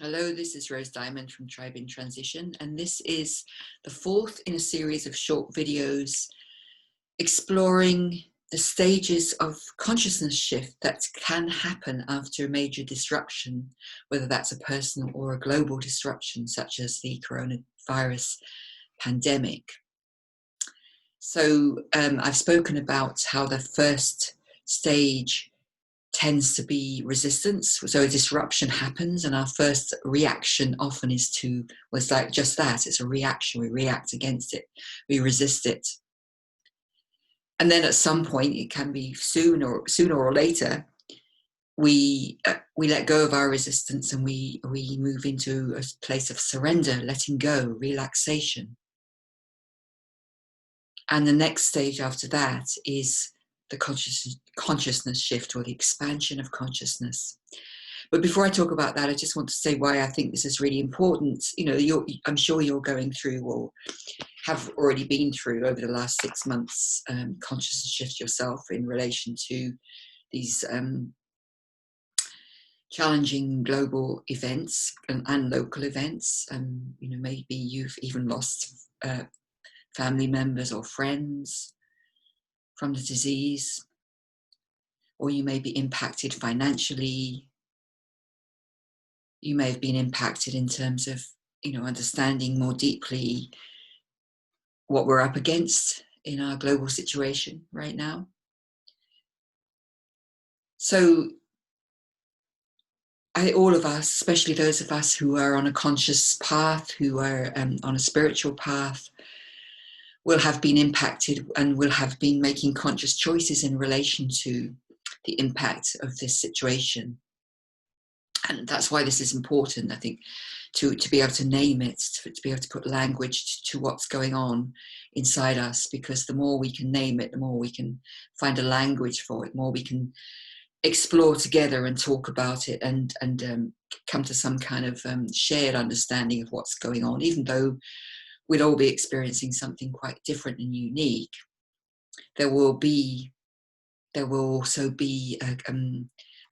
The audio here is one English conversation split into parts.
Hello, this is Rose Diamond from Tribe in Transition, and this is the fourth in a series of short videos exploring the stages of consciousness shift that can happen after a major disruption, whether that's a personal or a global disruption, such as the coronavirus pandemic. So I've spoken about how the first stage tends to be resistance. So a disruption happens, and our first reaction often is it's like just that. It's a reaction. We react against it. We resist it. And then at some point, it can be sooner or later, we let go of our resistance, and we move into a place of surrender, letting go, relaxation. And the next stage after that is the consciousness shift, or the expansion of consciousness. But before I talk about that, I just want to say why I think this is really important. You know, I'm sure you're going through, or have already been through over the last 6 months, consciousness shift yourself in relation to these challenging global events and local events. You know, maybe you've even lost family members or friends from the disease, or you may be impacted financially. You may have been impacted in terms of, you know, understanding more deeply what we're up against in our global situation right now. So all of us, especially those of us who are on a conscious path, who are on a spiritual path, will have been impacted and will have been making conscious choices in relation to the impact of this situation. And that's why this is important, I think, to be able to name it, to be able to put language to what's going on inside us, because the more we can name it, the more we can find a language for it, the more we can explore together and talk about it, and come to some kind of shared understanding of what's going on, even though we'd all be experiencing something quite different and unique. There will also be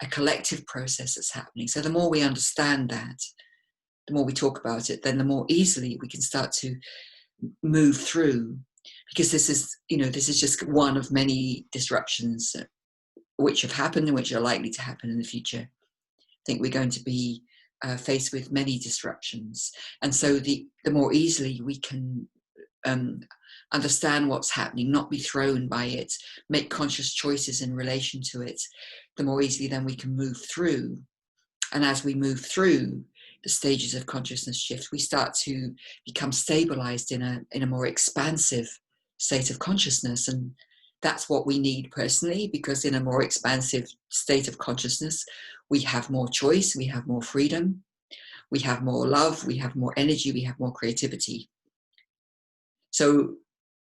a collective process that's happening. So the more we understand that, the more we talk about it, then the more easily we can start to move through, because this is just one of many disruptions which have happened and which are likely to happen in the future. I think we're going to be faced with many disruptions, and so the more easily we can understand what's happening, not be thrown by it, make conscious choices in relation to it, the more easily then we can move through. And as we move through the stages of consciousness shift, we start to become stabilized in a more expansive state of consciousness. And that's what we need personally, because in a more expansive state of consciousness, we have more choice, we have more freedom, we have more love, we have more energy, we have more creativity. So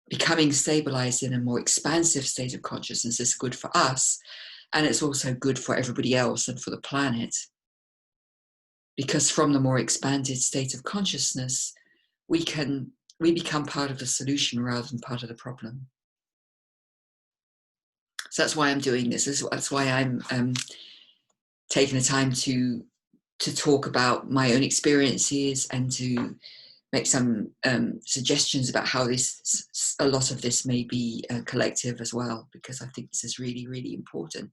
becoming stabilized in a more expansive state of consciousness is good for us, and it's also good for everybody else and for the planet, because from the more expanded state of consciousness, we become part of the solution rather than part of the problem. So that's why I'm doing this. That's why I'm taking the time to talk about my own experiences and to make some suggestions about how a lot of this may be collective as well, because I think this is really, really important.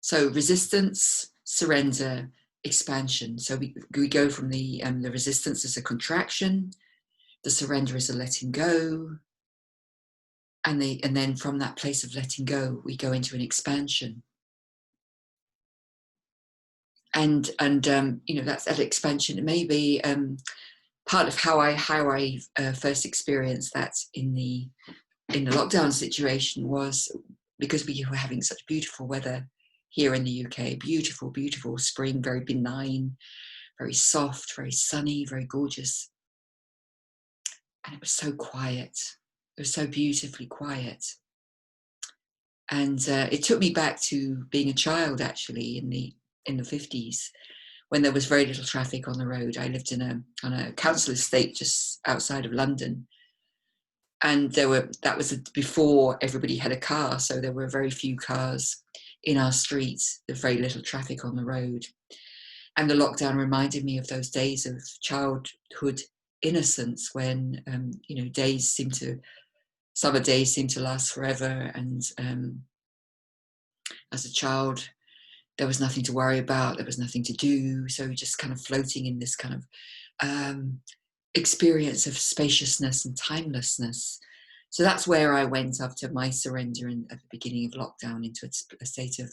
So resistance, surrender, expansion. So we go from the resistance as a contraction, the surrender is a letting go, and then from that place of letting go, we go into an expansion. And you know, that expansion, it may be part of how I first experienced that in the lockdown situation, was because we were having such beautiful weather here in the UK, beautiful, beautiful spring, very benign, very soft, very sunny, very gorgeous. And it was so quiet. It was so beautifully quiet. And it took me back to being a child, actually, in the 50s, when there was very little traffic on the road. I lived on a council estate just outside of London. And that was before everybody had a car, so there were very few cars in our streets, there's very little traffic on the road. And the lockdown reminded me of those days of childhood innocence when, you know, summer days seem to last forever. And as a child, there was nothing to worry about, there was nothing to do. So just kind of floating in this kind of experience of spaciousness and timelessness. So that's where I went after my surrender at the beginning of lockdown, into a state of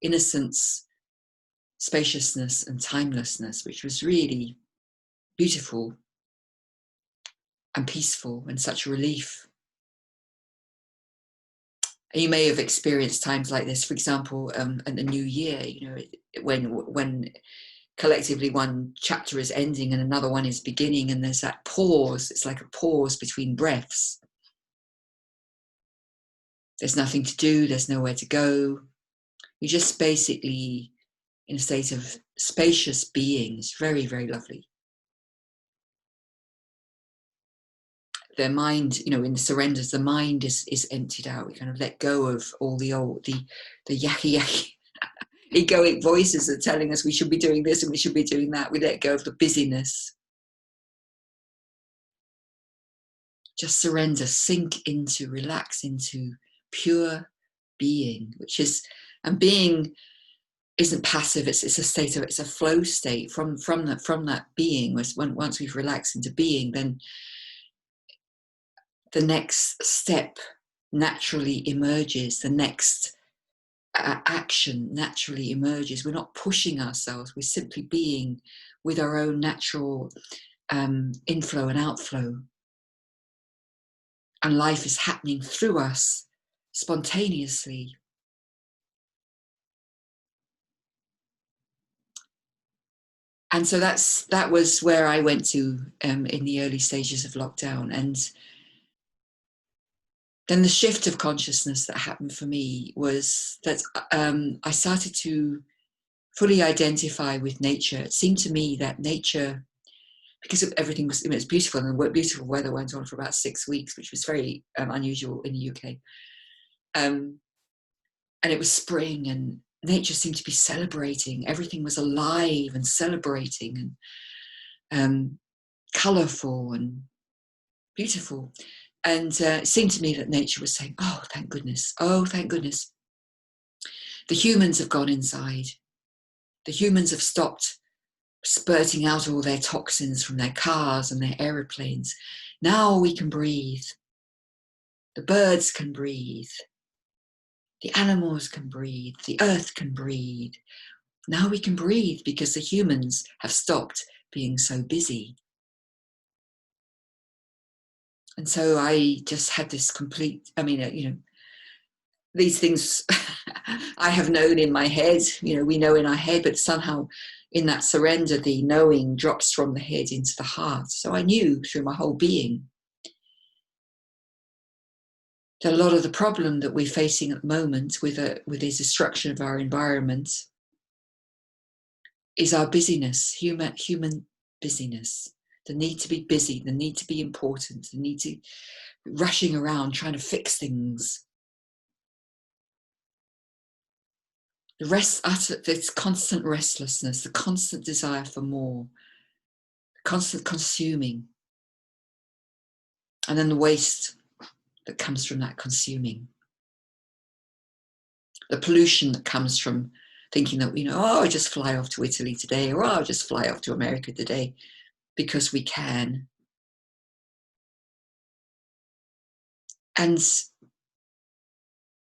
innocence, spaciousness and timelessness, which was really beautiful and peaceful and such a relief. And you may have experienced times like this, for example, in the new year, you know, when collectively one chapter is ending and another one is beginning, and there's that pause. It's like a pause between breaths. There's nothing to do, there's nowhere to go. You're just basically in a state of spacious being. It's very, very lovely. Their mind, you know, in the surrenders, the mind is emptied out. We kind of let go of all the yucky egoic voices that are telling us we should be doing this and we should be doing that. We let go of the busyness. Just surrender, sink into, relax into pure being, which is, and being isn't passive. It's a state of, it's a flow state from that being. Once we've relaxed into being, then the next step naturally emerges. The next action naturally emerges. We're not pushing ourselves. We're simply being with our own natural inflow and outflow. And life is happening through us spontaneously. And so that was where I went to in the early stages of lockdown. And then the shift of consciousness that happened for me was that I started to fully identify with nature. It seemed to me that nature, because everything was, it was beautiful, and the beautiful weather went on for about 6 weeks, which was very unusual in the UK. And it was spring, and nature seemed to be celebrating. Everything was alive and celebrating, and colourful and beautiful. And it seemed to me that nature was saying, oh, thank goodness. Oh, thank goodness. The humans have gone inside. The humans have stopped spurting out all their toxins from their cars and their aeroplanes. Now we can breathe. The birds can breathe. The animals can breathe. The earth can breathe. Now we can breathe because the humans have stopped being so busy. And so I just had this complete, I mean, you know, these things I have known in my head, you know, we know in our head, but somehow in that surrender, the knowing drops from the head into the heart. So I knew through my whole being that a lot of the problem that we're facing at the moment with the destruction of our environment is our busyness, human busyness, the need to be busy, the need to be important, the need to be rushing around trying to fix things. This constant restlessness, the constant desire for more, the constant consuming, and then the waste that comes from that consuming. The pollution that comes from thinking that, you know, oh, I'll just fly off to Italy today, or oh, I'll just fly off to America today because we can. And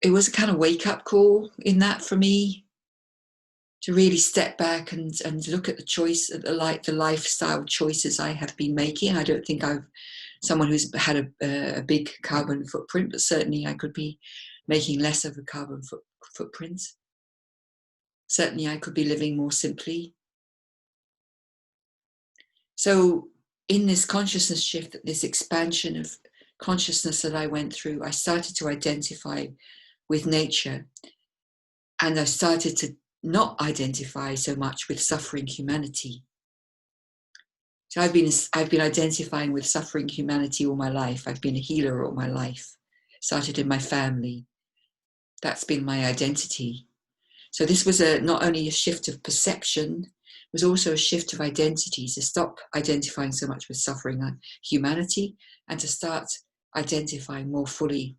it was a kind of wake-up call in that for me, to really step back and look at the lifestyle choices I have been making. I don't think I'm someone who's had a big carbon footprint, but certainly I could be making less of a carbon footprint. Certainly I could be living more simply. So in this consciousness shift, this expansion of consciousness that I went through, I started to identify with nature, and I started to not identify so much with suffering humanity. So I've been identifying with suffering humanity all my life. I've been a healer all my life. Started in my family. That's been my identity. So this was not only a shift of perception, was also a shift of identity, to stop identifying so much with suffering humanity and to start identifying more fully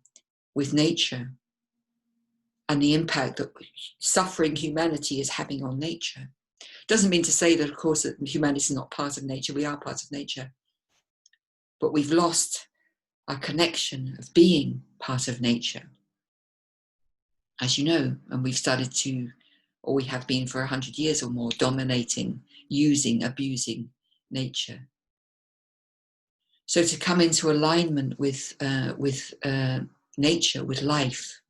with nature and the impact that suffering humanity is having on nature. Doesn't mean to say that, of course, that humanity is not part of nature. We are part of nature. But we've lost our connection of being part of nature, as you know, and we've started to, or we have been for 100 years or more, dominating, using, abusing nature. So to come into alignment with nature, with life,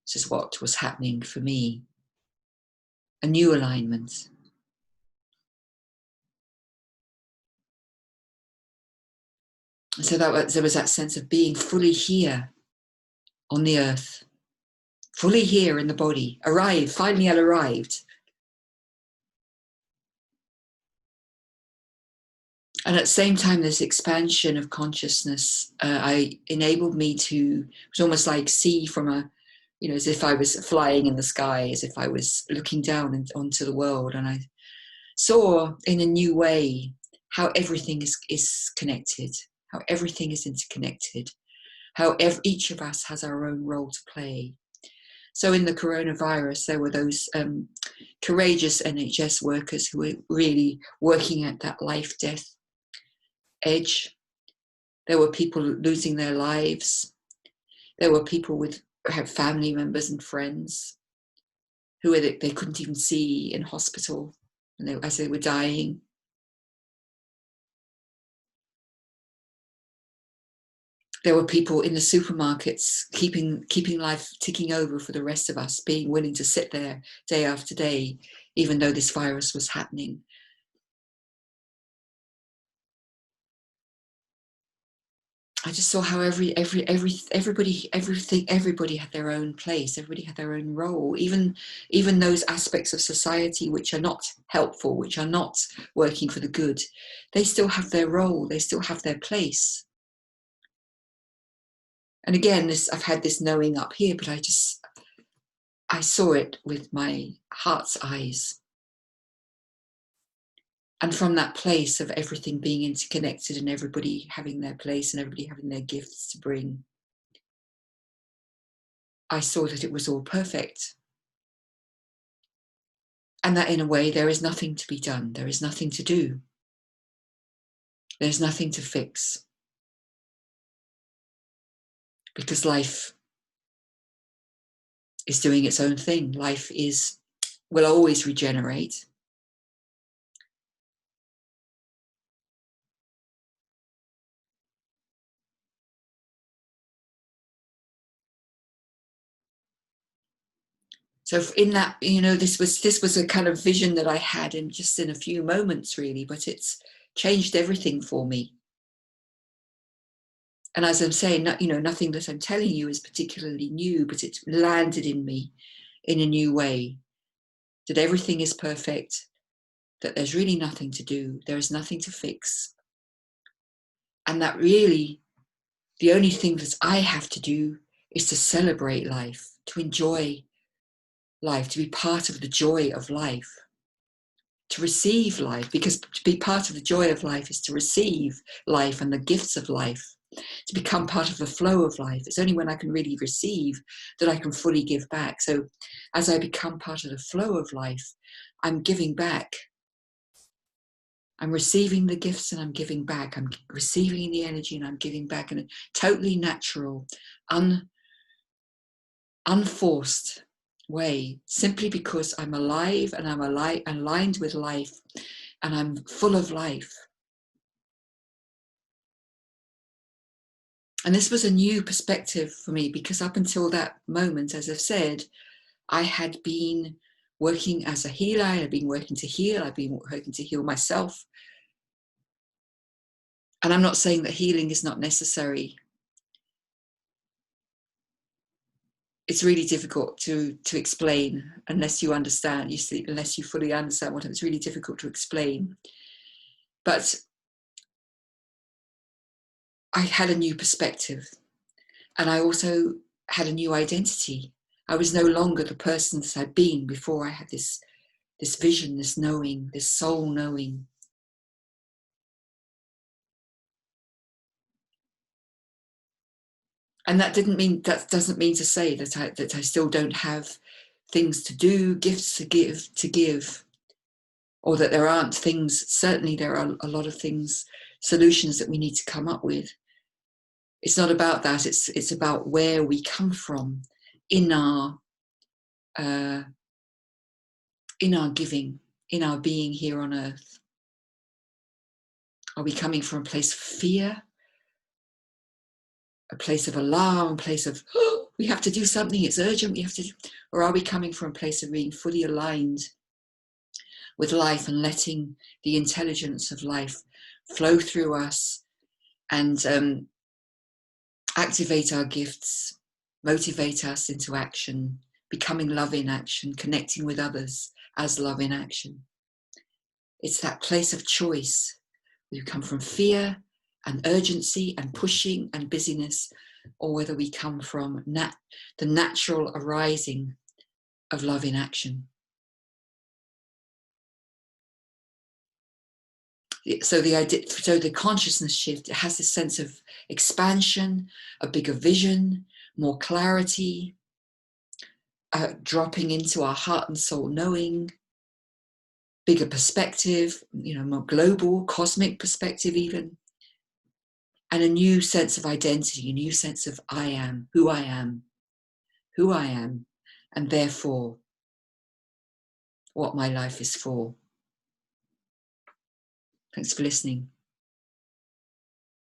this is what was happening for me. A new alignment. So there was that sense of being fully here on the earth, fully here in the body. Arrived, finally I arrived. And at the same time, this expansion of consciousness enabled me to, it was almost like see from a, you know, as if I was flying in the sky, as if I was looking down onto the world. And I saw in a new way how everything is connected, how everything is interconnected, how each of us has our own role to play. So in the coronavirus, there were those courageous NHS workers who were really working at that life-death edge. There were people losing their lives. There were people who had family members and friends who they couldn't even see in hospital as they were dying. There were people in the supermarkets keeping life ticking over for the rest of us, being willing to sit there day after day, even though this virus was happening. I just saw how everybody had their own place. Everybody had their own role. Even those aspects of society which are not helpful, which are not working for the good, they still have their role. They still have their place. And again, I've had this knowing up here, but I saw it with my heart's eyes. And from that place of everything being interconnected and everybody having their place and everybody having their gifts to bring, I saw that it was all perfect. And that in a way, there is nothing to be done. There is nothing to do. There's nothing to fix. Because life is doing its own thing. Life will always regenerate. So in that, this was a kind of vision that I had in just in a few moments, really, but it's changed everything for me. And as I'm saying, nothing that I'm telling you is particularly new, but it's landed in me in a new way. That everything is perfect, that there's really nothing to do, there is nothing to fix. And that really, the only thing that I have to do is to celebrate life, to enjoy life, to be part of the joy of life, to receive life, because to be part of the joy of life is to receive life and the gifts of life, to become part of the flow of life. It's only when I can really receive that I can fully give back. So as I become part of the flow of life, I'm giving back. I'm receiving the gifts and I'm giving back. I'm receiving the energy and I'm giving back in a totally natural, unforced way, simply because I'm alive and I'm aligned with life and I'm full of life. And this was a new perspective for me, because up until that moment, as I've said, I had been working as a healer. I had been working to heal. I've been working to heal myself. And I'm not saying that healing is not necessary. It's really difficult to explain unless you understand, unless you fully understand what it's really difficult to explain. But I had a new perspective, and I also had a new identity. I was no longer the person that I'd been before I had this this vision, this knowing, this soul knowing. And that doesn't mean to say that I still don't have things to do, gifts to give, or that there aren't things. Certainly there are a lot of things, solutions that we need to come up with. It's not about that. It's about where we come from in our giving, in our being here on earth. Are we coming from a place of fear, a place of alarm, a place of, oh, we have to do something, it's urgent, we have to do, or are we coming from a place of being fully aligned with life and letting the intelligence of life flow through us and activate our gifts, motivate us into action, becoming love in action, connecting with others as love in action? It's that place of choice. We come from fear and urgency and pushing and busyness, or whether we come from the natural arising of love in action. So the consciousness shift, it has this sense of expansion, a bigger vision, more clarity, dropping into our heart and soul knowing, bigger perspective, more global, cosmic perspective even, and a new sense of identity, a new sense of I am, who I am, and therefore what my life is for. Thanks for listening.